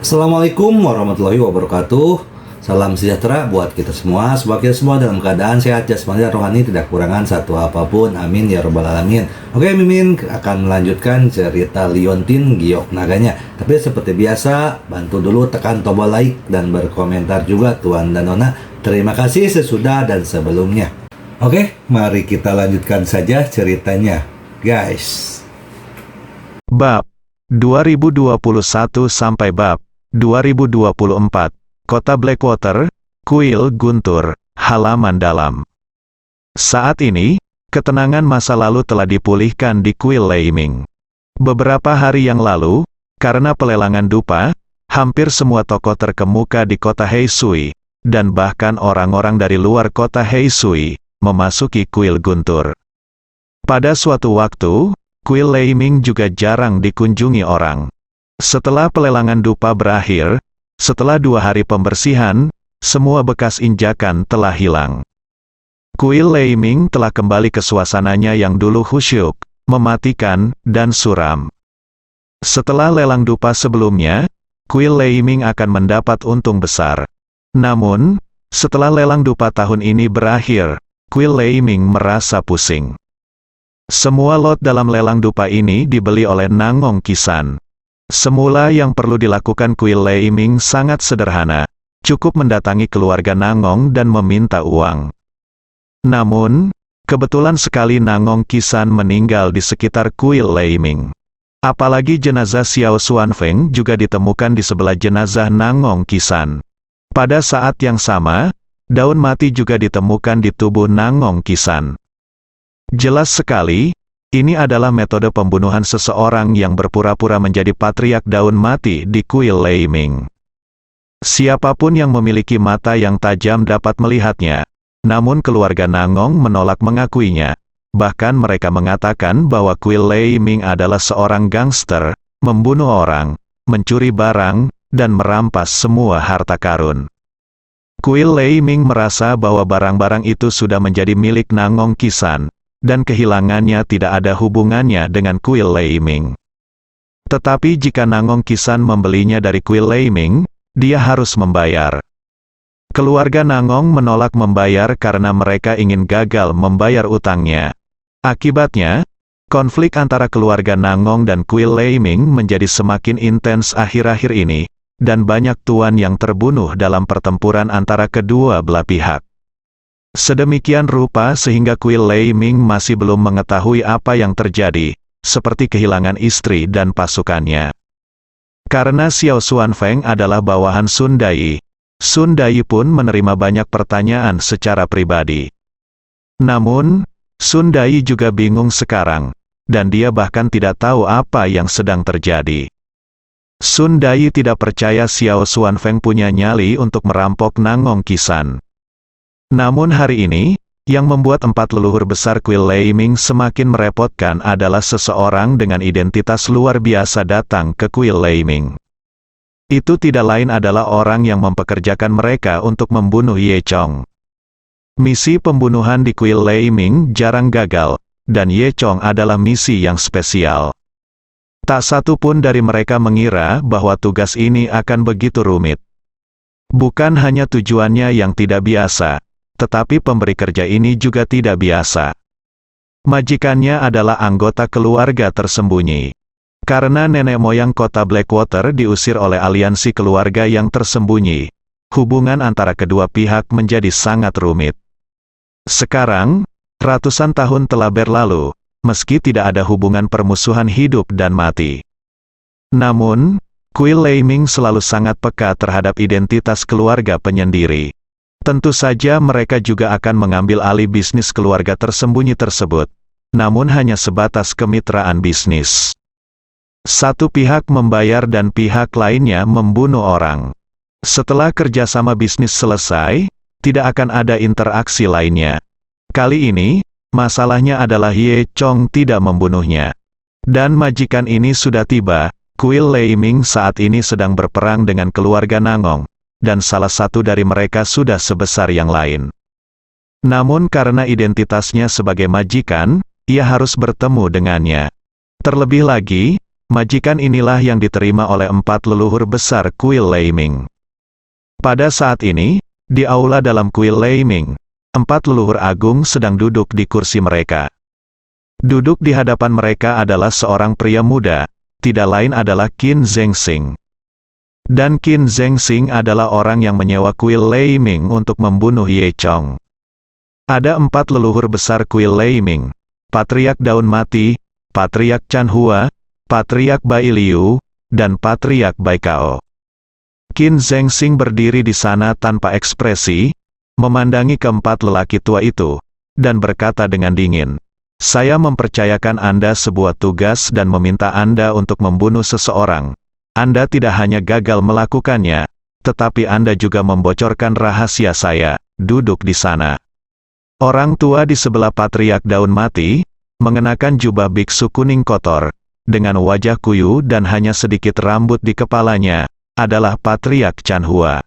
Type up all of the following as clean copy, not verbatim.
Assalamualaikum warahmatullahi wabarakatuh. Salam sejahtera buat kita semua. Semoga kita semua dalam keadaan sehat jasmani dan rohani, tidak kekurangan satu apapun. Amin ya robbal alamin. Oke, Mimin akan melanjutkan cerita Liontin Giok Naganya. Tapi seperti biasa, bantu dulu tekan tombol like dan berkomentar juga Tuan dan Nona. Terima kasih sesudah dan sebelumnya. Oke, mari kita lanjutkan saja ceritanya, guys. Bab 2021 sampai bab 2024. Kota Blackwater, Kuil Guntur, halaman dalam. Saat ini, ketenangan masa lalu telah dipulihkan di Kuil Leiming. Beberapa hari yang lalu, karena pelelangan dupa, hampir semua tokoh terkemuka di kota Heisui, dan bahkan orang-orang dari luar kota Heisui, memasuki Kuil Guntur. Pada suatu waktu, Kuil Leiming juga jarang dikunjungi orang. Setelah pelelangan dupa berakhir, setelah 2 hari pembersihan, semua bekas injakan telah hilang. Kuil Leiming telah kembali ke suasananya yang dulu khusyuk, mematikan, dan suram. Setelah lelang dupa sebelumnya, Kuil Leiming akan mendapat untung besar. Namun, setelah lelang dupa tahun ini berakhir, Kuil Leiming merasa pusing. Semua lot dalam lelang dupa ini dibeli oleh Nangong Kisan. Semula yang perlu dilakukan Kuil Leiming sangat sederhana, cukup mendatangi keluarga Nangong dan meminta uang. Namun, kebetulan sekali Nangong Kisan meninggal di sekitar Kuil Leiming. Apalagi jenazah Xiao Xuanfeng juga ditemukan di sebelah jenazah Nangong Kisan. Pada saat yang sama, daun mati juga ditemukan di tubuh Nangong Kisan. Jelas sekali, ini adalah metode pembunuhan seseorang yang berpura-pura menjadi patriark daun mati di Kuil Leiming. Siapapun yang memiliki mata yang tajam dapat melihatnya, namun keluarga Nangong menolak mengakuinya. Bahkan mereka mengatakan bahwa Kuil Leiming adalah seorang gangster, membunuh orang, mencuri barang, dan merampas semua harta karun. Kuil Leiming merasa bahwa barang-barang itu sudah menjadi milik Nangong Kisan, dan kehilangannya tidak ada hubungannya dengan Kuil Leiming. Tetapi jika Nangong Kisan membelinya dari Kuil Leiming, dia harus membayar. Keluarga Nangong menolak membayar karena mereka ingin gagal membayar utangnya. Akibatnya, konflik antara keluarga Nangong dan Kuil Leiming menjadi semakin intens akhir-akhir ini, dan banyak tuan yang terbunuh dalam pertempuran antara kedua belah pihak. Sedemikian rupa sehingga Kuil Leiming masih belum mengetahui apa yang terjadi, seperti kehilangan istri dan pasukannya. Karena Xiao Xuanfeng adalah bawahan Sun Dai, Sun Dai pun menerima banyak pertanyaan secara pribadi. Namun, Sun Dai juga bingung sekarang, dan dia bahkan tidak tahu apa yang sedang terjadi. Sun Dai tidak percaya Xiao Xuanfeng punya nyali untuk merampok Nangong Kisan. Namun hari ini, yang membuat 4 leluhur besar Kuil Leiming semakin merepotkan adalah seseorang dengan identitas luar biasa datang ke Kuil Leiming. Itu tidak lain adalah orang yang mempekerjakan mereka untuk membunuh Ye Chong. Misi pembunuhan di Kuil Leiming jarang gagal, dan Ye Chong adalah misi yang spesial. Tak satu pun dari mereka mengira bahwa tugas ini akan begitu rumit. Bukan hanya tujuannya yang tidak biasa, tetapi pemberi kerja ini juga tidak biasa. Majikannya adalah anggota keluarga tersembunyi. Karena nenek moyang kota Blackwater diusir oleh aliansi keluarga yang tersembunyi, hubungan antara kedua pihak menjadi sangat rumit. Sekarang, ratusan tahun telah berlalu, meski tidak ada hubungan permusuhan hidup dan mati. Namun, Kuil Leiming selalu sangat peka terhadap identitas keluarga penyendiri. Tentu saja mereka juga akan mengambil alih bisnis keluarga tersembunyi tersebut, namun hanya sebatas kemitraan bisnis. Satu pihak membayar dan pihak lainnya membunuh orang. Setelah kerjasama bisnis selesai, tidak akan ada interaksi lainnya. Kali ini, masalahnya adalah Ye Chong tidak membunuhnya. Dan majikan ini sudah tiba. Kuil Leiming saat ini sedang berperang dengan keluarga Nangong, dan salah satu dari mereka sudah sebesar yang lain. Namun karena identitasnya sebagai majikan, ia harus bertemu dengannya. Terlebih lagi, Majikan inilah yang diterima oleh 4 leluhur besar kuil Leiming. Pada saat ini, di aula dalam kuil Leiming, 4 leluhur agung sedang duduk di kursi mereka. Duduk di hadapan mereka adalah seorang pria muda, tidak lain adalah Qin Zengxing. Dan Qin Zengxing adalah orang yang menyewa kuil Leiming untuk membunuh Ye Chong. Ada 4 leluhur besar kuil Leiming, Patriark Daun Mati, Patriark Chan Hua, Patriark Bai Liu, dan Patriark Bai Kao. Qin Zengxing berdiri di sana tanpa ekspresi, memandangi keempat lelaki tua itu, dan berkata dengan dingin, "Saya mempercayakan Anda sebuah tugas dan meminta Anda untuk membunuh seseorang. Anda tidak hanya gagal melakukannya, tetapi Anda juga membocorkan rahasia saya, duduk di sana." Orang tua di sebelah Patriark Daun Mati, mengenakan jubah biksu kuning kotor, dengan wajah kuyu dan hanya sedikit rambut di kepalanya, adalah Patriark Chan Hua.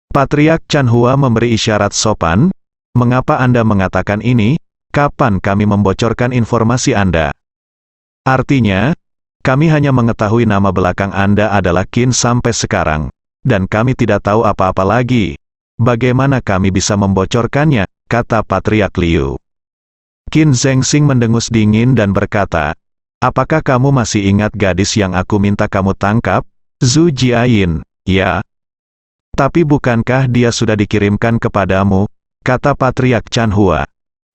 Patriark Chan Hua memberi isyarat sopan, "Mengapa Anda mengatakan ini? Kapan kami membocorkan informasi Anda?" Artinya, kami hanya mengetahui nama belakang Anda adalah Qin sampai sekarang, dan kami tidak tahu apa-apa lagi. Bagaimana kami bisa membocorkannya, kata Patriark Liu. Qin Zengxing mendengus dingin dan berkata, "Apakah kamu masih ingat gadis yang aku minta kamu tangkap? Zhu Jiayin, ya. Tapi bukankah dia sudah dikirimkan kepadamu?" kata Patriark Chan Hua.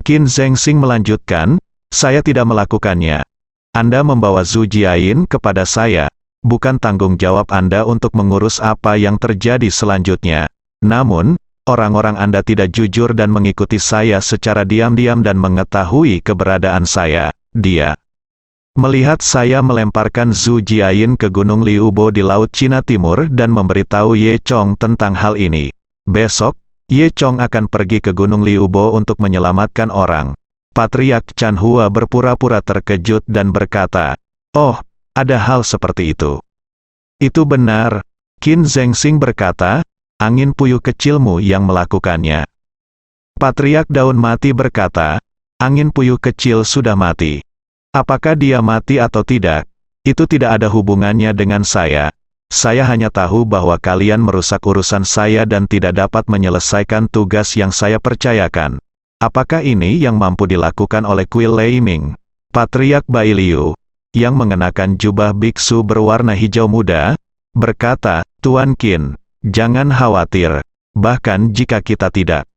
Qin Zengxing melanjutkan, "Saya tidak melakukannya. Anda membawa Zhu Jiayin kepada saya, bukan tanggung jawab Anda untuk mengurus apa yang terjadi selanjutnya. Namun, orang-orang Anda tidak jujur dan mengikuti saya secara diam-diam dan mengetahui keberadaan saya, dia. Melihat saya melemparkan Zhu Jiayin ke Gunung Liubo di Laut Cina Timur dan memberitahu Ye Chong tentang hal ini. Besok, Ye Chong akan pergi ke Gunung Liubo untuk menyelamatkan orang." Patriark Chan Hua berpura-pura terkejut dan berkata, "Oh, ada hal seperti itu." "Itu benar," Qin Zengxing berkata, "angin puyuh kecilmu yang melakukannya." Patriark Daun Mati berkata, "Angin puyuh kecil sudah mati. Apakah dia mati atau tidak, itu tidak ada hubungannya dengan saya. Saya hanya tahu bahwa kalian merusak urusan saya dan tidak dapat menyelesaikan tugas yang saya percayakan. Apakah ini yang mampu dilakukan oleh kuil Leiming?" Patriark Bai Liu, yang mengenakan jubah biksu berwarna hijau muda, berkata, "Tuan Qin, jangan khawatir, bahkan jika kita tidak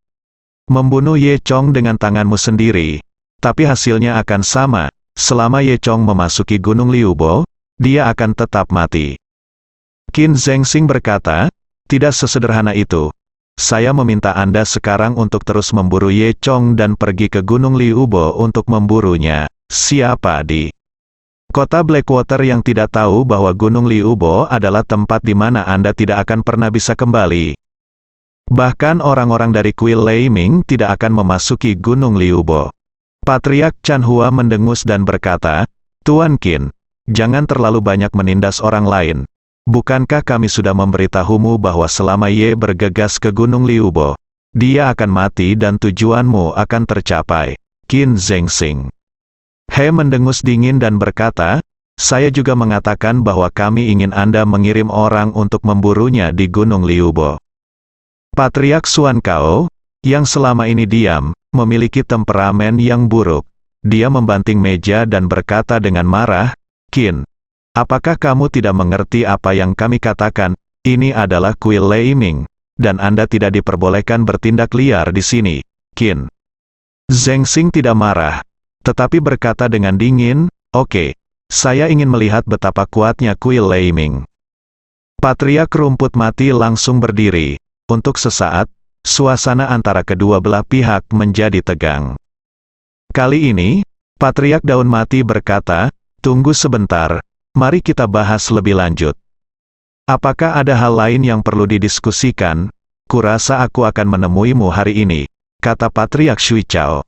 membunuh Ye Chong dengan tanganmu sendiri, tapi hasilnya akan sama. Selama Ye Chong memasuki Gunung Liubo, dia akan tetap mati." Qin Zengxing berkata, "Tidak sesederhana itu. Saya meminta Anda sekarang untuk terus memburu Ye Chong dan pergi ke Gunung Liubo untuk memburunya." Siapa di kota Blackwater yang tidak tahu bahwa Gunung Liubo adalah tempat di mana Anda tidak akan pernah bisa kembali? Bahkan orang-orang dari kuil Leiming tidak akan memasuki Gunung Liubo. Patriark Chan Hua mendengus dan berkata, "Tuan Qin, jangan terlalu banyak menindas orang lain. Bukankah kami sudah memberitahumu bahwa selama Ye bergegas ke Gunung Liubo, dia akan mati dan tujuanmu akan tercapai?" Qin Zengxing He mendengus dingin dan berkata, "Saya juga mengatakan bahwa kami ingin Anda mengirim orang untuk memburunya di Gunung Liubo." Patriark Xuan Kao, yang selama ini diam, memiliki temperamen yang buruk. Dia membanting meja dan berkata dengan marah, "Qin, apakah kamu tidak mengerti apa yang kami katakan? Ini adalah kuil Leiming, dan Anda tidak diperbolehkan bertindak liar di sini." Qin Zengxing tidak marah, tetapi berkata dengan dingin, "Oke, saya ingin melihat betapa kuatnya kuil Leiming." Patriark Rumput Mati langsung berdiri. Untuk sesaat, suasana antara kedua belah pihak menjadi tegang. Kali ini, Patriark Daun Mati berkata, "Tunggu sebentar, mari kita bahas lebih lanjut. Apakah ada hal lain yang perlu didiskusikan? Kurasa aku akan menemuimu hari ini," kata Patriark Shui Chao.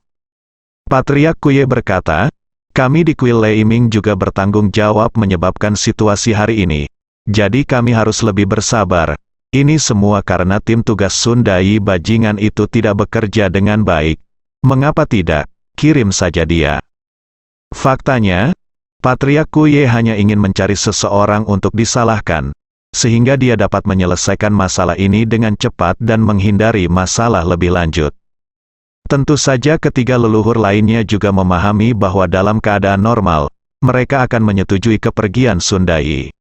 Patriark Kuye berkata, "Kami di kuil Leiming juga bertanggung jawab menyebabkan situasi hari ini. Jadi kami harus lebih bersabar. Ini semua karena tim tugas Sun Dai bajingan itu tidak bekerja dengan baik. Mengapa tidak? Kirim saja dia." Faktanya, Patriark Kuye hanya ingin mencari seseorang untuk disalahkan, sehingga dia dapat menyelesaikan masalah ini dengan cepat dan menghindari masalah lebih lanjut. Tentu saja ketiga leluhur lainnya juga memahami bahwa dalam keadaan normal, mereka akan menyetujui kepergian Sun Dai.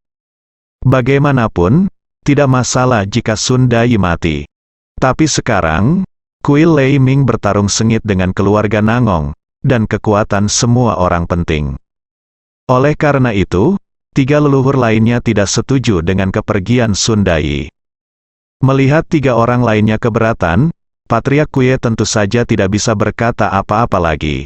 Bagaimanapun, tidak masalah jika Sun Dai mati. Tapi sekarang, Kuil Lei Ming bertarung sengit dengan keluarga Nangong, dan kekuatan semua orang penting. Oleh karena itu, tiga leluhur lainnya tidak setuju dengan kepergian Sun Dai. Melihat tiga orang lainnya keberatan, Patriark Kuye tentu saja tidak bisa berkata apa-apa lagi.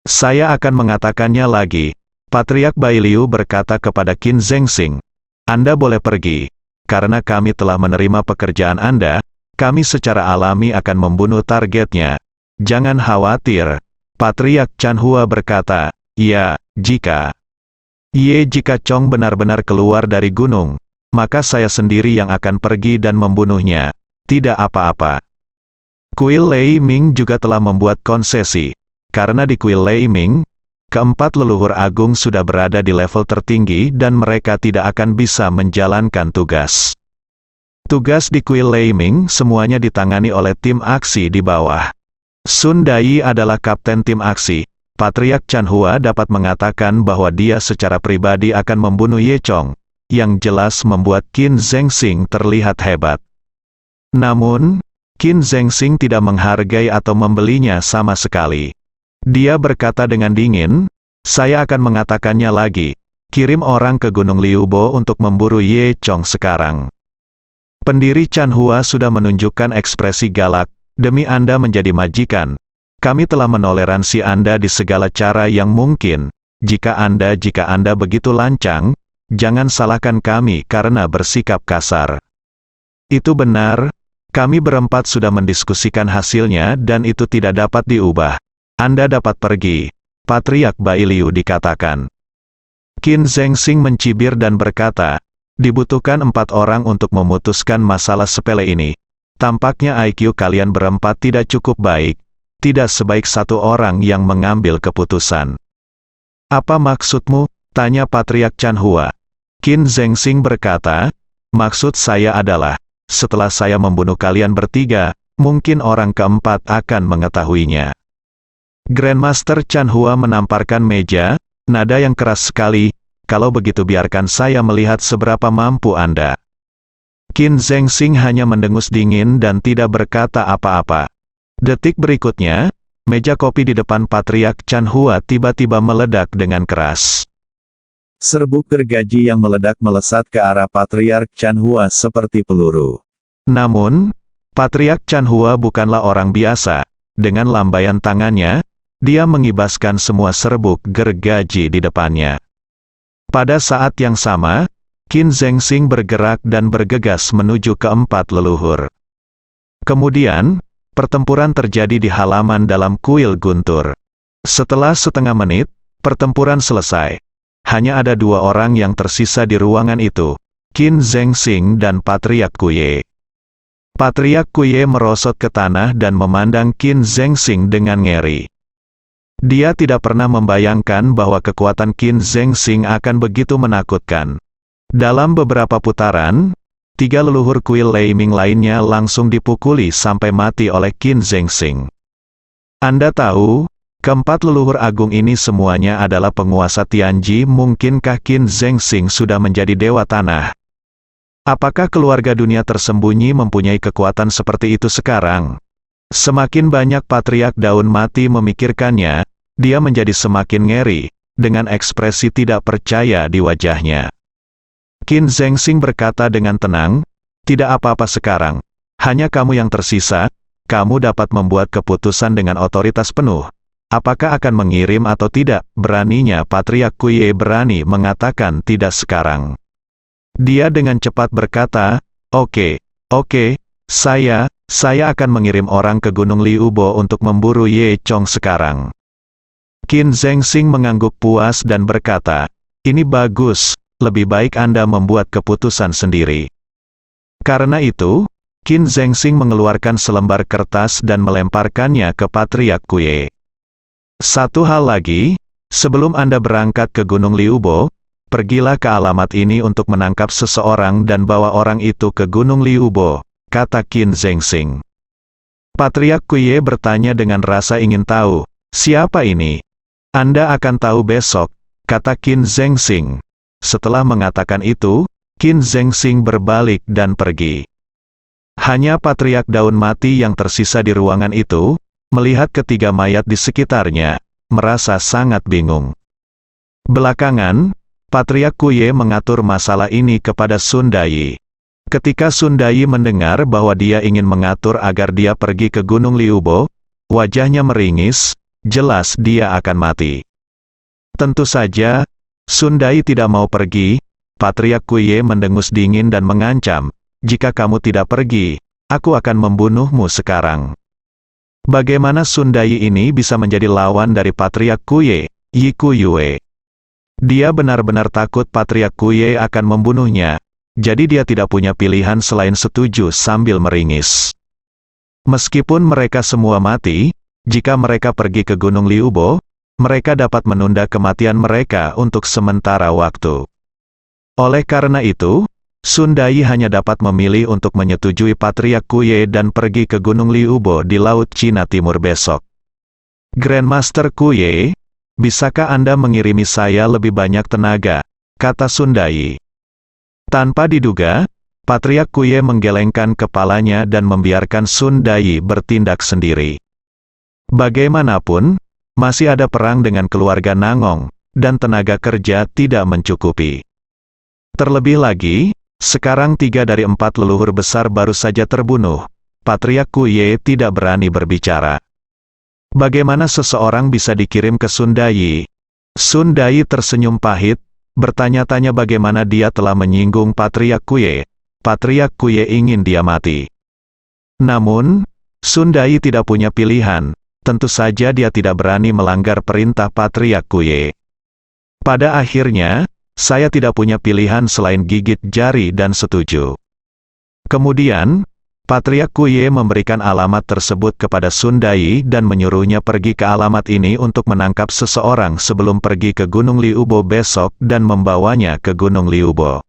Saya akan mengatakannya lagi. Patriark Bai Liu berkata kepada Qin Zengxing, Anda boleh pergi, karena kami telah menerima pekerjaan Anda, kami secara alami akan membunuh targetnya. Jangan khawatir. Patriark Chanhua berkata, ya, jika Chong benar-benar keluar dari gunung, maka saya sendiri yang akan pergi dan membunuhnya. Tidak apa-apa. Kuil Lei Ming juga telah membuat konsesi, karena di Kuil Lei Ming, keempat leluhur agung sudah berada di level tertinggi dan mereka tidak akan bisa menjalankan tugas. Tugas di Kuil Lei Ming semuanya ditangani oleh tim aksi di bawah. Sun Dai adalah kapten tim aksi. Patriark Chanhua dapat mengatakan bahwa dia secara pribadi akan membunuh Ye Chong, yang jelas membuat Qin Zengxing terlihat hebat. Namun, Qin Zengxing tidak menghargai atau membelinya sama sekali. Dia berkata dengan dingin, saya akan mengatakannya lagi, kirim orang ke Gunung Liubo untuk memburu Ye Chong sekarang. Pendiri Chanhua sudah menunjukkan ekspresi galak, demi Anda menjadi majikan. Kami telah menoleransi Anda di segala cara yang mungkin. Jika Anda begitu lancang, jangan salahkan kami karena bersikap kasar. Itu benar, kami berempat sudah mendiskusikan hasilnya dan itu tidak dapat diubah. Anda dapat pergi, Patriark Bai Liu dikatakan. Qin Zengxing mencibir dan berkata, dibutuhkan 4 orang untuk memutuskan masalah sepele ini. Tampaknya IQ kalian berempat tidak cukup baik. Tidak sebaik 1 orang yang mengambil keputusan. Apa maksudmu? Tanya Patriark Chanhua. Qin Zengxing berkata, maksud saya adalah, setelah saya membunuh kalian bertiga, mungkin orang keempat akan mengetahuinya. Grandmaster Chanhua menamparkan meja, nada yang keras sekali, kalau begitu biarkan saya melihat seberapa mampu Anda. Qin Zengxing hanya mendengus dingin dan tidak berkata apa-apa. Detik berikutnya, meja kopi di depan Patriark Chanhua tiba-tiba meledak dengan keras. Serbuk gergaji yang meledak melesat ke arah Patriark Chanhua seperti peluru. Namun, Patriark Chanhua bukanlah orang biasa. Dengan lambaian tangannya, dia mengibaskan semua serbuk gergaji di depannya. Pada saat yang sama, Qin Zengxing bergerak dan bergegas menuju keempat leluhur. Kemudian, pertempuran terjadi di halaman dalam kuil guntur. Setelah setengah menit, pertempuran selesai. Hanya ada 2 orang yang tersisa di ruangan itu, Qin Zengxing dan Patriark Kuye. Patriark Kuye merosot ke tanah dan memandang Qin Zengxing dengan ngeri. Dia tidak pernah membayangkan bahwa kekuatan Qin Zengxing akan begitu menakutkan. Dalam beberapa putaran, 3 leluhur Kuil Lei Ming lainnya langsung dipukuli sampai mati oleh Qin Zengxing. Anda tahu, keempat leluhur agung ini semuanya adalah penguasa Tianji. Mungkinkah Qin Zengxing sudah menjadi dewa tanah? Apakah keluarga dunia tersembunyi mempunyai kekuatan seperti itu sekarang? Semakin banyak Patriark Daun Mati memikirkannya, dia menjadi semakin ngeri, dengan ekspresi tidak percaya di wajahnya. Qin Zengxing berkata dengan tenang, tidak apa-apa sekarang, hanya kamu yang tersisa, kamu dapat membuat keputusan dengan otoritas penuh. Apakah akan mengirim atau tidak? Beraninya Patriark Kuye berani mengatakan tidak sekarang. Dia dengan cepat berkata, oke, saya akan mengirim orang ke Gunung Liubo untuk memburu Ye Chong sekarang. Qin Zengxing mengangguk puas dan berkata, ini bagus. Lebih baik Anda membuat keputusan sendiri. Karena itu, Qin Zengxing mengeluarkan selembar kertas dan melemparkannya ke Patriark Kuye. Satu hal lagi, Sebelum Anda berangkat ke Gunung Liubo, pergilah ke alamat ini untuk menangkap seseorang dan bawa orang itu ke Gunung Liubo, kata Qin Zhengxing. Patriark Kuye bertanya dengan rasa ingin tahu, siapa ini? Anda akan tahu besok, kata Qin Zhengxing. Setelah mengatakan itu, Qin Zhengxing berbalik dan pergi. Hanya Patriark Daun Mati yang tersisa di ruangan itu, melihat ketiga mayat di sekitarnya, merasa sangat bingung. Belakangan, Patriark Kuye mengatur masalah ini kepada Sun Dai. Ketika Sun Dai mendengar bahwa dia ingin mengatur agar dia pergi ke Gunung Liubo, wajahnya meringis, jelas dia akan mati. Tentu saja, Sun Dai tidak mau pergi. Patriark Kuye mendengus dingin dan mengancam, jika kamu tidak pergi, aku akan membunuhmu sekarang. Bagaimana Sun Dai ini bisa menjadi lawan dari Patriark Kuye, Yi Kuyue? Dia benar-benar takut Patriark Kuye akan membunuhnya, jadi dia tidak punya pilihan selain setuju sambil meringis. Meskipun mereka semua mati, jika mereka pergi ke Gunung Liubo, mereka dapat menunda kematian mereka untuk sementara waktu. Oleh karena itu, Sun Dai hanya dapat memilih untuk menyetujui Patriark Kuye dan pergi ke Gunung Liubo di Laut Cina Timur besok. Grandmaster Kuye, bisakah Anda mengirimi saya lebih banyak tenaga? Kata Sun Dai. Tanpa diduga, Patriark Kuye menggelengkan kepalanya dan membiarkan Sun Dai bertindak sendiri. Bagaimanapun, masih ada perang dengan keluarga Nangong, dan tenaga kerja tidak mencukupi. Terlebih lagi, sekarang 3 dari 4 leluhur besar baru saja terbunuh. Patriark Kuye tidak berani berbicara. Bagaimana seseorang bisa dikirim ke Sun Dai? Sun Dai tersenyum pahit, bertanya-tanya bagaimana dia telah menyinggung Patriark Kuye. Patriark Kuye ingin dia mati. Namun, Sun Dai tidak punya pilihan, tentu saja dia tidak berani melanggar perintah Patriark Kuye. Pada akhirnya, saya tidak punya pilihan selain gigit jari dan setuju. Kemudian, Patriark Kuye memberikan alamat tersebut kepada Sun Dai dan menyuruhnya pergi ke alamat ini untuk menangkap seseorang sebelum pergi ke Gunung Liubo besok dan membawanya ke Gunung Liubo.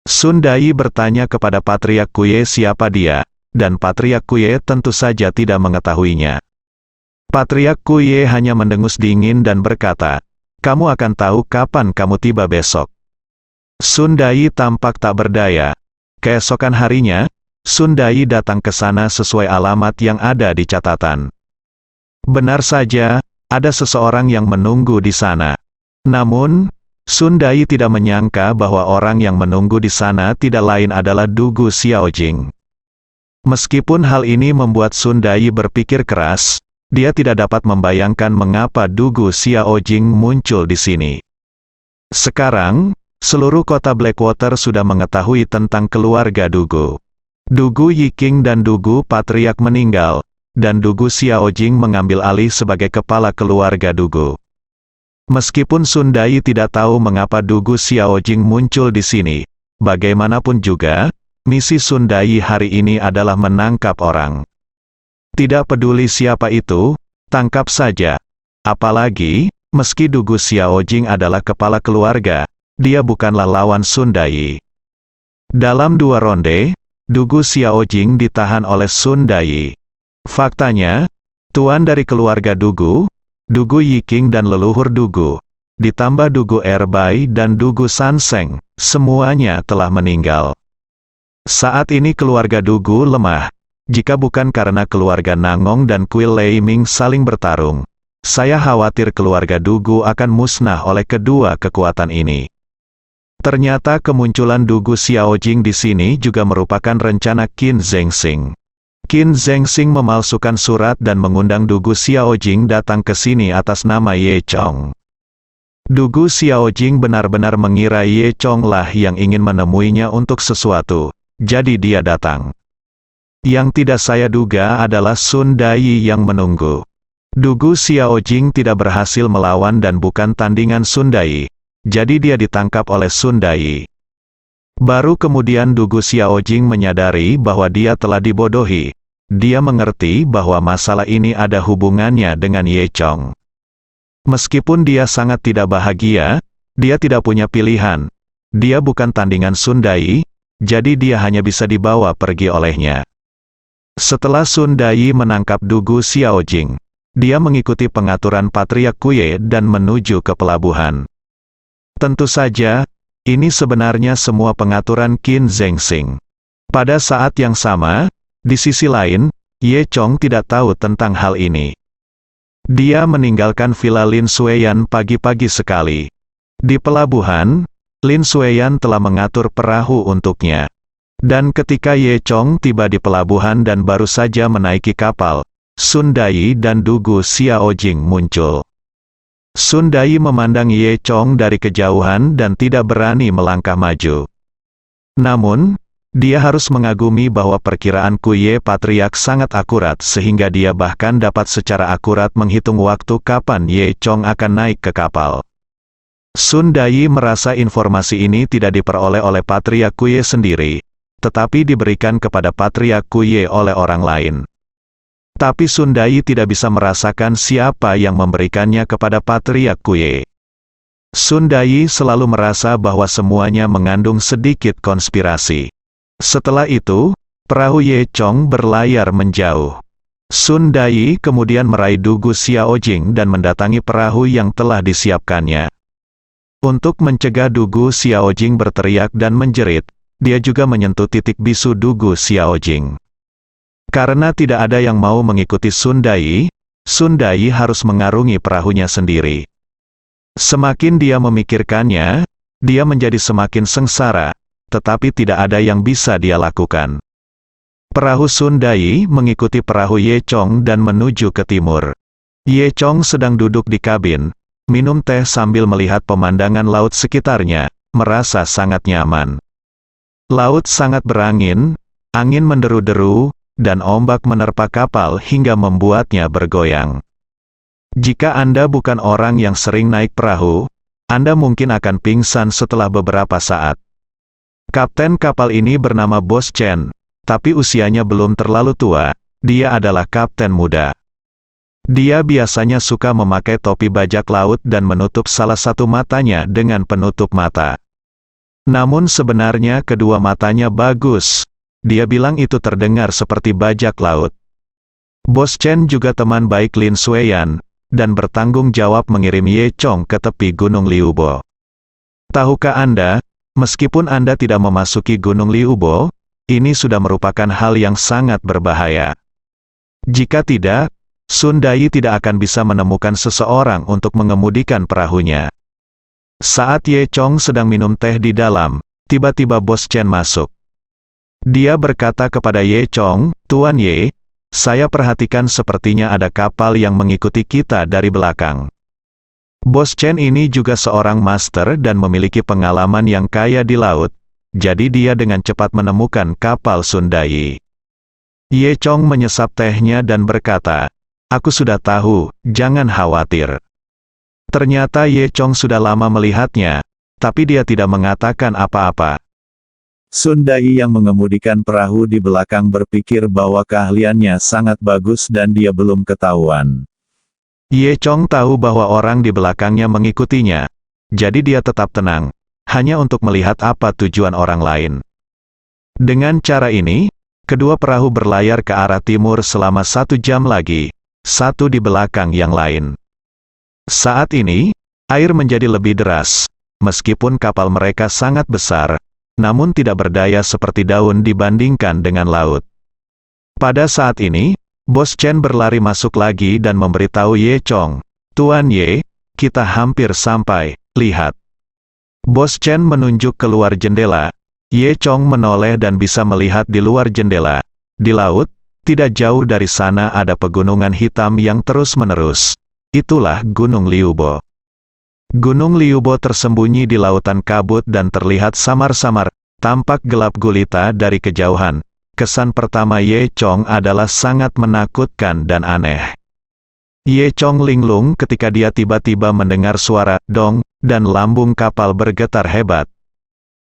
Sun Dai bertanya kepada Patriark Kuye siapa dia, dan Patriark Kuye tentu saja tidak mengetahuinya. Patriark Kuye hanya mendengus dingin dan berkata, kamu akan tahu kapan kamu tiba besok. Sun Dai tampak tak berdaya. Keesokan harinya, Sun Dai datang ke sana sesuai alamat yang ada di catatan. Benar saja, ada seseorang yang menunggu di sana. Namun, Sun Dai tidak menyangka bahwa orang yang menunggu di sana tidak lain adalah Dugu Xiaojing. Meskipun hal ini membuat Sun Dai berpikir keras, dia tidak dapat membayangkan mengapa Dugu Xiaojing muncul di sini. Sekarang, seluruh kota Blackwater sudah mengetahui tentang keluarga Dugu. Dugu Yiking dan Dugu Patriark meninggal, dan Dugu Xiaojing mengambil alih sebagai kepala keluarga Dugu. Meskipun Sun Dai tidak tahu mengapa Dugu Xiaojing muncul di sini, bagaimanapun juga, misi Sun Dai hari ini adalah menangkap orang. Tidak peduli siapa itu, tangkap saja. Apalagi, meski Dugu Xiaojing adalah kepala keluarga, dia bukanlah lawan Sun Dai. Dalam 2 ronde, Dugu Xiaojing ditahan oleh Sun Dai. Faktanya, tuan dari keluarga Dugu, Dugu Yiking dan leluhur Dugu, ditambah Dugu Erbai dan Dugu Sanseng, semuanya telah meninggal. Saat ini keluarga Dugu lemah. Jika bukan karena keluarga Nangong dan Kuil Lei Ming saling bertarung, saya khawatir keluarga Dugu akan musnah oleh kedua kekuatan ini. Ternyata kemunculan Dugu Xiaojing di sini juga merupakan rencana Qin Zhengxing. Qin Zhengxing memalsukan surat dan mengundang Dugu Xiaojing datang ke sini atas nama Ye Chong. Dugu Xiaojing benar-benar mengira Ye Chong lah yang ingin menemuinya untuk sesuatu, jadi dia datang. Yang tidak saya duga adalah Sun Dai yang menunggu. Dugu Xiaojing tidak berhasil melawan dan bukan tandingan Sun Dai, jadi dia ditangkap oleh Sun Dai. Baru kemudian Dugu Xiaojing menyadari bahwa dia telah dibodohi. Dia mengerti bahwa masalah ini ada hubungannya dengan Ye Chong. Meskipun dia sangat tidak bahagia, dia tidak punya pilihan. Dia bukan tandingan Sun Dai, jadi dia hanya bisa dibawa pergi olehnya. Setelah Sun Dai menangkap Dugu Xiaojing, dia mengikuti pengaturan Patriark Kuye dan menuju ke pelabuhan. Tentu saja, ini sebenarnya semua pengaturan Qin Zhengxing. Pada saat yang sama, di sisi lain, Ye Chong tidak tahu tentang hal ini. Dia meninggalkan Villa Lin Sueyan pagi-pagi sekali. Di pelabuhan, Lin Sueyan telah mengatur perahu untuknya. Dan ketika Ye Chong tiba di pelabuhan dan baru saja menaiki kapal, Sun Dai dan Dugu Xiaojing muncul. Sun Dai memandang Ye Chong dari kejauhan dan tidak berani melangkah maju. Namun, dia harus mengagumi bahwa perkiraan Kuye Patriark sangat akurat sehingga dia bahkan dapat secara akurat menghitung waktu kapan Ye Chong akan naik ke kapal. Sun Dai merasa informasi ini tidak diperoleh oleh Patriark Kuye sendiri, tetapi diberikan kepada Patriark Kuye oleh orang lain. Tapi Sun Dai tidak bisa merasakan siapa yang memberikannya kepada Patriark Kuye. Sun Dai selalu merasa bahwa semuanya mengandung sedikit konspirasi. Setelah itu, perahu Ye Chong berlayar menjauh. Sun Dai kemudian meraih Dugu Xiaojing dan mendatangi perahu yang telah disiapkannya. Untuk mencegah Dugu Xiaojing berteriak dan menjerit, dia juga menyentuh titik bisu Dugu Xiaojing. Karena tidak ada yang mau mengikuti Sun Dai harus mengarungi perahunya sendiri. Semakin dia memikirkannya, dia menjadi semakin sengsara, tetapi tidak ada yang bisa dia lakukan. Perahu Sun Dai mengikuti perahu Ye Chong dan menuju ke timur. Ye Chong sedang duduk di kabin, minum teh sambil melihat pemandangan laut sekitarnya, merasa sangat nyaman. Laut sangat berangin, angin menderu-deru, dan ombak menerpa kapal hingga membuatnya bergoyang. Jika Anda bukan orang yang sering naik perahu, Anda mungkin akan pingsan setelah beberapa saat. Kapten kapal ini bernama Bos Chen, tapi usianya belum terlalu tua, dia adalah kapten muda. Dia biasanya suka memakai topi bajak laut dan menutup salah satu matanya dengan penutup mata. Namun sebenarnya kedua matanya bagus. Dia bilang itu terdengar seperti bajak laut. Bos Chen juga teman baik Lin Sueyan, dan bertanggung jawab mengirim Ye Chong ke tepi Gunung Liubo. Tahukah Anda, meskipun Anda tidak memasuki Gunung Liubo, ini sudah merupakan hal yang sangat berbahaya. Jika tidak, Sun Dai tidak akan bisa menemukan seseorang untuk mengemudikan perahunya. Saat Ye Chong sedang minum teh di dalam, tiba-tiba Bos Chen masuk. Dia berkata kepada Ye Chong, "Tuan Ye, saya perhatikan sepertinya ada kapal yang mengikuti kita dari belakang." Bos Chen ini juga seorang master dan memiliki pengalaman yang kaya di laut, jadi dia dengan cepat menemukan kapal Sun Dai. Ye Chong menyesap tehnya dan berkata, "Aku sudah tahu, jangan khawatir." Ternyata Ye Chong sudah lama melihatnya, tapi dia tidak mengatakan apa-apa. Sun Dai yang mengemudikan perahu di belakang berpikir bahwa keahliannya sangat bagus dan dia belum ketahuan. Ye Chong tahu bahwa orang di belakangnya mengikutinya, jadi dia tetap tenang, hanya untuk melihat apa tujuan orang lain. Dengan cara ini, kedua perahu berlayar ke arah timur selama 1 jam lagi, satu di belakang yang lain. Saat ini, air menjadi lebih deras. Meskipun kapal mereka sangat besar, namun tidak berdaya seperti daun dibandingkan dengan laut. Pada saat ini, Bos Chen berlari masuk lagi dan memberitahu Ye Chong, "Tuan Ye, kita hampir sampai, lihat." Bos Chen menunjuk keluar jendela. Ye Chong menoleh dan bisa melihat di luar jendela. Di laut, tidak jauh dari sana ada pegunungan hitam yang terus-menerus. Itulah Gunung Liubo. Gunung Liubo tersembunyi di lautan kabut dan terlihat samar-samar, tampak gelap gulita dari kejauhan. Kesan pertama Ye Chong adalah sangat menakutkan dan aneh. Ye Chong linglung ketika dia tiba-tiba mendengar suara dong, dan lambung kapal bergetar hebat.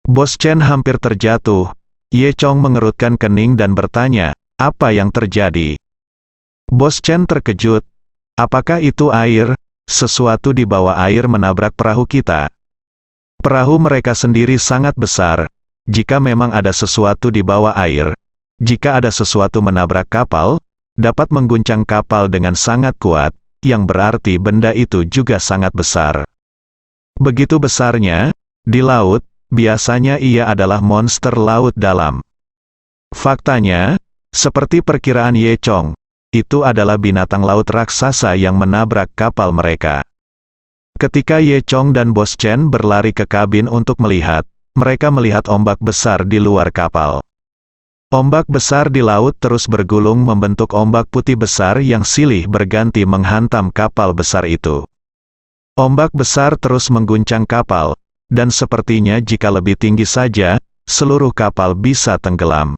Bos Chen hampir terjatuh. Ye Chong mengerutkan kening dan bertanya, "Apa yang terjadi?" Bos Chen terkejut. "Apakah itu air?" sesuatu di bawah air menabrak perahu kita. Perahu mereka sendiri sangat besar. Jika memang ada sesuatu di bawah air, jika ada sesuatu menabrak kapal, dapat mengguncang kapal dengan sangat kuat, yang berarti benda itu juga sangat besar. Begitu besarnya, di laut, biasanya ia adalah monster laut dalam. Faktanya, seperti perkiraan Ye Chong, itu adalah binatang laut raksasa yang menabrak kapal mereka. Ketika Ye Chong dan Bos Chen berlari ke kabin untuk melihat, mereka melihat ombak besar di luar kapal. Ombak besar di laut terus bergulung membentuk ombak putih besar yang silih berganti menghantam kapal besar itu. Ombak besar terus mengguncang kapal, dan sepertinya jika lebih tinggi saja, seluruh kapal bisa tenggelam.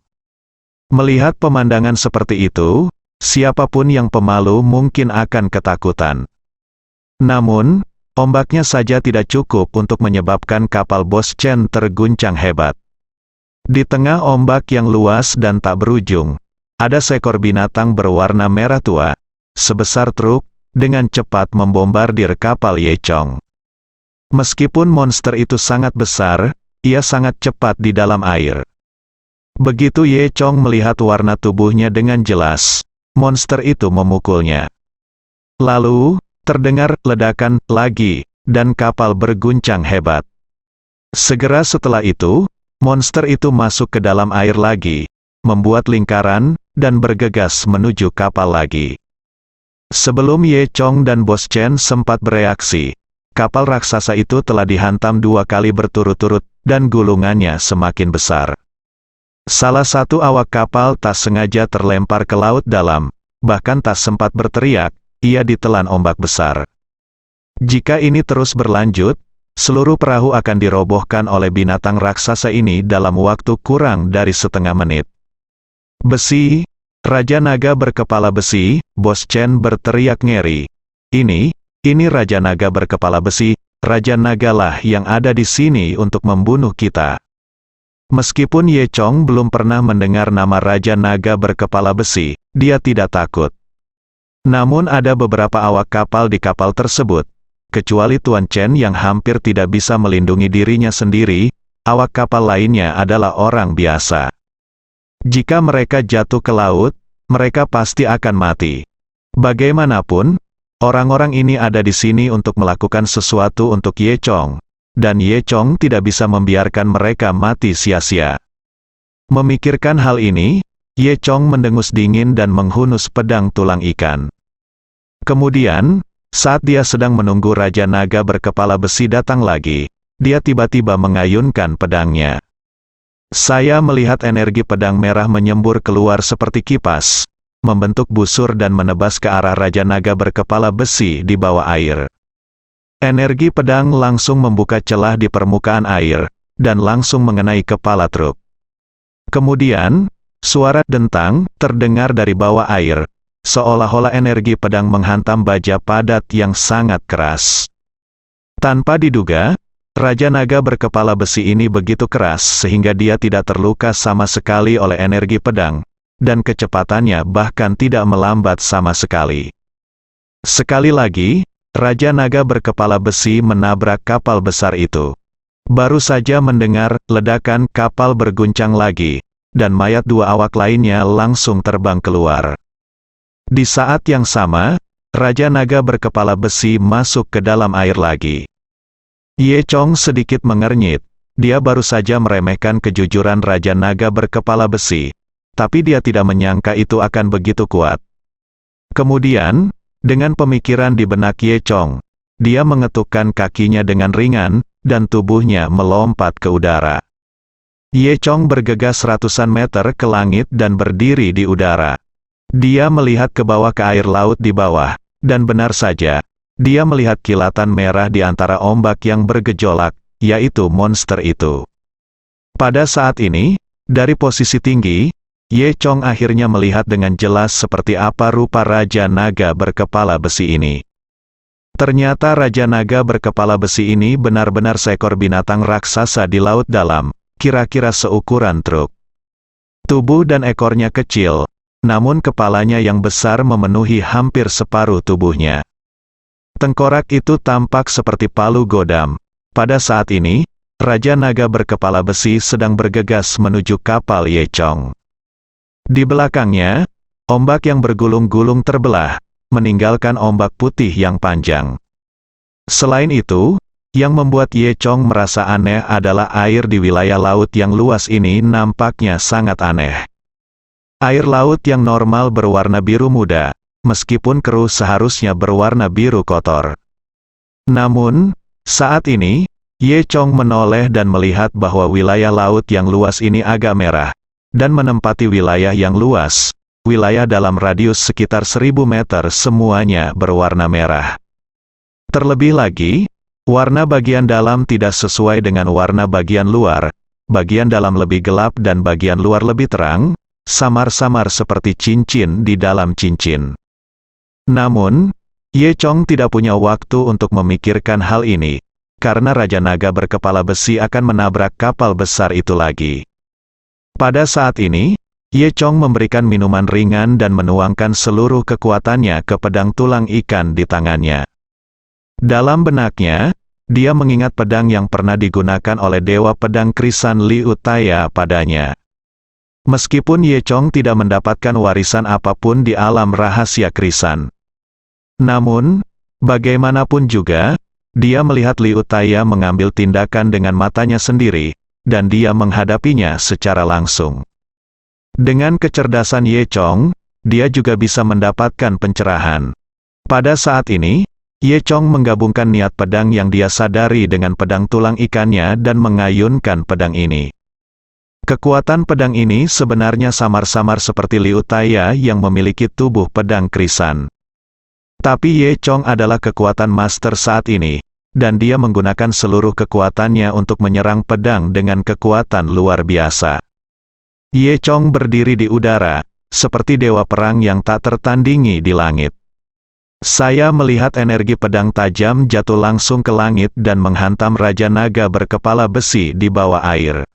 Melihat pemandangan seperti itu, siapapun yang pemalu mungkin akan ketakutan. Namun, ombaknya saja tidak cukup untuk menyebabkan kapal Bos Chen terguncang hebat. Di tengah ombak yang luas dan tak berujung, ada seekor binatang berwarna merah tua, sebesar truk, dengan cepat membombardir kapal Ye Chong. Meskipun monster itu sangat besar, ia sangat cepat di dalam air. Begitu Ye Chong melihat warna tubuhnya dengan jelas, monster itu memukulnya. Lalu, terdengar ledakan lagi, dan kapal berguncang hebat. Segera setelah itu, monster itu masuk ke dalam air lagi, membuat lingkaran, dan bergegas menuju kapal lagi. Sebelum Ye Chong dan Bos Chen sempat bereaksi, kapal raksasa itu telah dihantam 2 kali berturut-turut, dan gulungannya semakin besar. Salah satu awak kapal tak sengaja terlempar ke laut dalam, bahkan tak sempat berteriak, ia ditelan ombak besar. Jika ini terus berlanjut, seluruh perahu akan dirobohkan oleh binatang raksasa ini dalam waktu kurang dari setengah menit. Besi, Raja Naga berkepala besi, Bos Chen berteriak ngeri. Ini Raja Naga berkepala besi, Raja Nagalah yang ada di sini untuk membunuh kita. Meskipun Ye Chong belum pernah mendengar nama Raja Naga berkepala besi, dia tidak takut. Namun ada beberapa awak kapal di kapal tersebut, kecuali Tuan Chen yang hampir tidak bisa melindungi dirinya sendiri, awak kapal lainnya adalah orang biasa. Jika mereka jatuh ke laut, mereka pasti akan mati. Bagaimanapun, orang-orang ini ada di sini untuk melakukan sesuatu untuk Ye Chong. Dan Ye Chong tidak bisa membiarkan mereka mati sia-sia. Memikirkan hal ini, Ye Chong mendengus dingin dan menghunus pedang tulang ikan. Kemudian, saat dia sedang menunggu Raja Naga berkepala besi datang lagi, dia tiba-tiba mengayunkan pedangnya. Saya melihat energi pedang merah menyembur keluar seperti kipas, membentuk busur dan menebas ke arah Raja Naga berkepala besi di bawah air. Energi pedang langsung membuka celah di permukaan air, dan langsung mengenai kepala truk. Kemudian, suara dentang terdengar dari bawah air, seolah-olah energi pedang menghantam baja padat yang sangat keras. Tanpa diduga, Raja Naga berkepala besi ini begitu keras sehingga dia tidak terluka sama sekali oleh energi pedang, dan kecepatannya bahkan tidak melambat sama sekali. Sekali lagi, Raja Naga berkepala besi menabrak kapal besar itu. Baru saja mendengar ledakan, kapal berguncang lagi, dan mayat 2 awak lainnya langsung terbang keluar. Di saat yang sama, Raja Naga berkepala besi masuk ke dalam air lagi. Ye Chong sedikit mengernyit, dia baru saja meremehkan kejujuran Raja Naga berkepala besi, tapi dia tidak menyangka itu akan begitu kuat. Kemudian, dengan pemikiran di benak Ye Chong, dia mengetukkan kakinya dengan ringan, dan tubuhnya melompat ke udara. Ye Chong bergegas ratusan meter ke langit dan berdiri di udara. Dia melihat ke bawah ke air laut di bawah, dan benar saja, dia melihat kilatan merah di antara ombak yang bergejolak, yaitu monster itu. Pada saat ini, dari posisi tinggi, Ye Chong akhirnya melihat dengan jelas seperti apa rupa Raja Naga berkepala besi ini. Ternyata Raja Naga berkepala besi ini benar-benar seekor binatang raksasa di laut dalam, kira-kira seukuran truk. Tubuh dan ekornya kecil, namun kepalanya yang besar memenuhi hampir separuh tubuhnya. Tengkorak itu tampak seperti palu godam. Pada saat ini, Raja Naga berkepala besi sedang bergegas menuju kapal Ye Chong. Di belakangnya, ombak yang bergulung-gulung terbelah, meninggalkan ombak putih yang panjang. Selain itu, yang membuat Ye Chong merasa aneh adalah air di wilayah laut yang luas ini nampaknya sangat aneh. Air laut yang normal berwarna biru muda, meskipun keruh seharusnya berwarna biru kotor. Namun, saat ini, Ye Chong menoleh dan melihat bahwa wilayah laut yang luas ini agak merah, dan menempati wilayah yang luas, wilayah dalam radius sekitar 1000 meter semuanya berwarna merah. Terlebih lagi, warna bagian dalam tidak sesuai dengan warna bagian luar, bagian dalam lebih gelap dan bagian luar lebih terang, samar-samar seperti cincin di dalam cincin. Namun, Ye Chong tidak punya waktu untuk memikirkan hal ini, karena Raja Naga berkepala besi akan menabrak kapal besar itu lagi. Pada saat ini, Ye Chong memberikan minuman ringan dan menuangkan seluruh kekuatannya ke pedang tulang ikan di tangannya. Dalam benaknya, dia mengingat pedang yang pernah digunakan oleh Dewa Pedang Krisan Liu Taya padanya. Meskipun Ye Chong tidak mendapatkan warisan apapun di alam rahasia Krisan. Namun, bagaimanapun juga, dia melihat Liu Taya mengambil tindakan dengan matanya sendiri, dan dia menghadapinya secara langsung. Dengan kecerdasan Ye Chong, dia juga bisa mendapatkan pencerahan. Pada saat ini, Ye Chong menggabungkan niat pedang yang dia sadari dengan pedang tulang ikannya dan mengayunkan pedang ini. Kekuatan pedang ini sebenarnya samar-samar seperti Liu Taya yang memiliki tubuh pedang krisan. Tapi Ye Chong adalah kekuatan master saat ini, dan dia menggunakan seluruh kekuatannya untuk menyerang pedang dengan kekuatan luar biasa. Ye Chong berdiri di udara, seperti dewa perang yang tak tertandingi di langit. Saya melihat energi pedang tajam jatuh langsung ke langit dan menghantam Raja Naga berkepala besi di bawah air.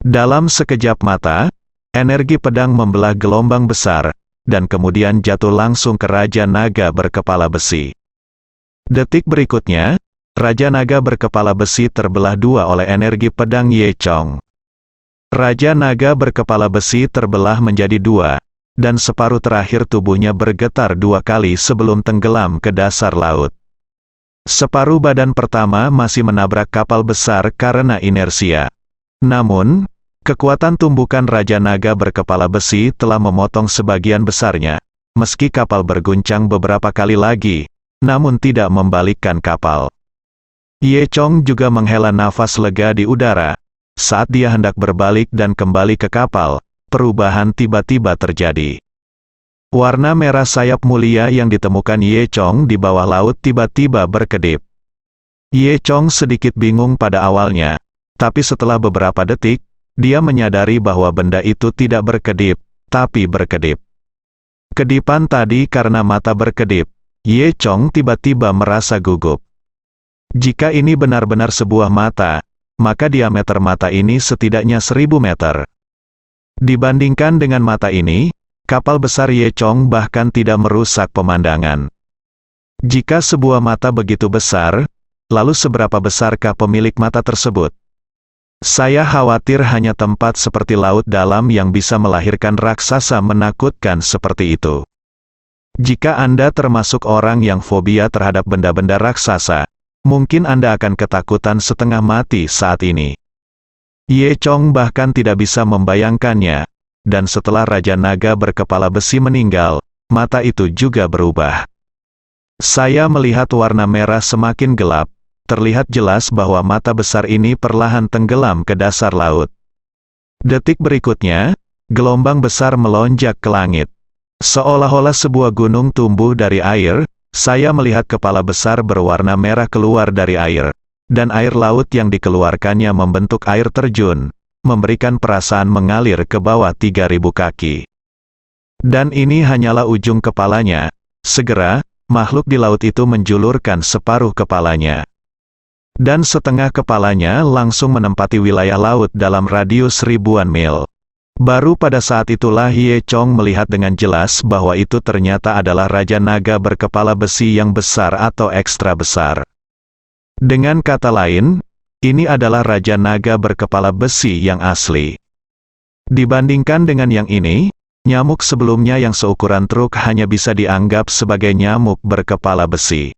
Dalam sekejap mata, energi pedang membelah gelombang besar, dan kemudian jatuh langsung ke Raja Naga berkepala besi. Detik berikutnya, Raja Naga berkepala besi terbelah dua oleh energi pedang Ye Chong. Raja Naga berkepala besi terbelah menjadi dua, dan separuh terakhir tubuhnya bergetar dua kali sebelum tenggelam ke dasar laut. Separuh badan pertama masih menabrak kapal besar karena inersia. Namun, kekuatan tumbukan Raja Naga berkepala besi telah memotong sebagian besarnya, meski kapal berguncang beberapa kali lagi, namun tidak membalikkan kapal. Ye Chong juga menghela nafas lega di udara. Saat dia hendak berbalik dan kembali ke kapal, perubahan tiba-tiba terjadi. Warna merah sayap mulia yang ditemukan Ye Chong di bawah laut tiba-tiba berkedip. Ye Chong sedikit bingung pada awalnya, tapi setelah beberapa detik, dia menyadari bahwa benda itu tidak berkedip, tapi berkedip. Kedipan tadi karena mata berkedip, Ye Chong tiba-tiba merasa gugup. Jika ini benar-benar sebuah mata, maka diameter mata ini setidaknya 1000 meter. Dibandingkan dengan mata ini, kapal besar Ye Chong bahkan tidak merusak pemandangan. Jika sebuah mata begitu besar, lalu seberapa besarkah pemilik mata tersebut? Saya khawatir hanya tempat seperti laut dalam yang bisa melahirkan raksasa menakutkan seperti itu. Jika Anda termasuk orang yang fobia terhadap benda-benda raksasa, mungkin Anda akan ketakutan setengah mati saat ini. Ye Chong bahkan tidak bisa membayangkannya, dan setelah Raja Naga berkepala besi meninggal, mata itu juga berubah. Saya melihat warna merah semakin gelap. Terlihat jelas bahwa mata besar ini perlahan tenggelam ke dasar laut. Detik berikutnya, gelombang besar melonjak ke langit. Seolah-olah sebuah gunung tumbuh dari air, saya melihat kepala besar berwarna merah keluar dari air, dan air laut yang dikeluarkannya membentuk air terjun, memberikan perasaan mengalir ke bawah 3000 kaki. Dan ini hanyalah ujung kepalanya. Segera, makhluk di laut itu menjulurkan separuh kepalanya. Dan setengah kepalanya langsung menempati wilayah laut dalam radius ribuan mil. Baru pada saat itulah Ye Chong melihat dengan jelas bahwa itu ternyata adalah Raja Naga berkepala besi yang besar atau ekstra besar. Dengan kata lain, ini adalah Raja Naga berkepala besi yang asli. Dibandingkan dengan yang ini, nyamuk sebelumnya yang seukuran truk hanya bisa dianggap sebagai nyamuk berkepala besi.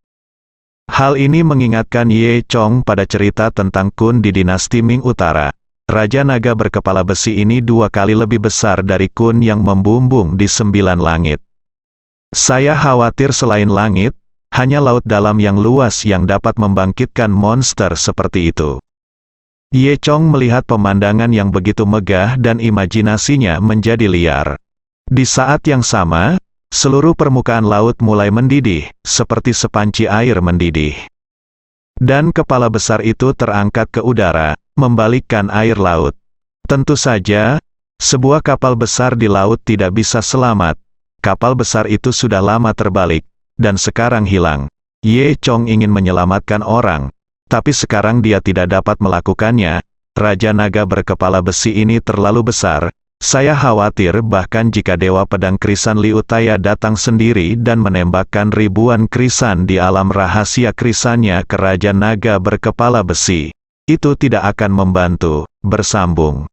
Hal ini mengingatkan Ye Chong pada cerita tentang Kun di dinasti Ming Utara. Raja Naga berkepala besi ini 2 kali lebih besar dari Kun yang membumbung di 9 langit. Saya khawatir selain langit, hanya laut dalam yang luas yang dapat membangkitkan monster seperti itu. Ye Chong melihat pemandangan yang begitu megah dan imajinasinya menjadi liar. Di saat yang sama, seluruh permukaan laut mulai mendidih, seperti sepanci air mendidih. Dan kepala besar itu terangkat ke udara, membalikkan air laut. Tentu saja, sebuah kapal besar di laut tidak bisa selamat. Kapal besar itu sudah lama terbalik, dan sekarang hilang. Ye Chong ingin menyelamatkan orang, tapi sekarang dia tidak dapat melakukannya. Raja Naga berkepala besi ini terlalu besar. Saya khawatir bahkan jika Dewa Pedang Krisan Liu Taya datang sendiri dan menembakkan ribuan krisan di alam rahasia krisannya ke Raja Naga berkepala besi, itu tidak akan membantu. Bersambung.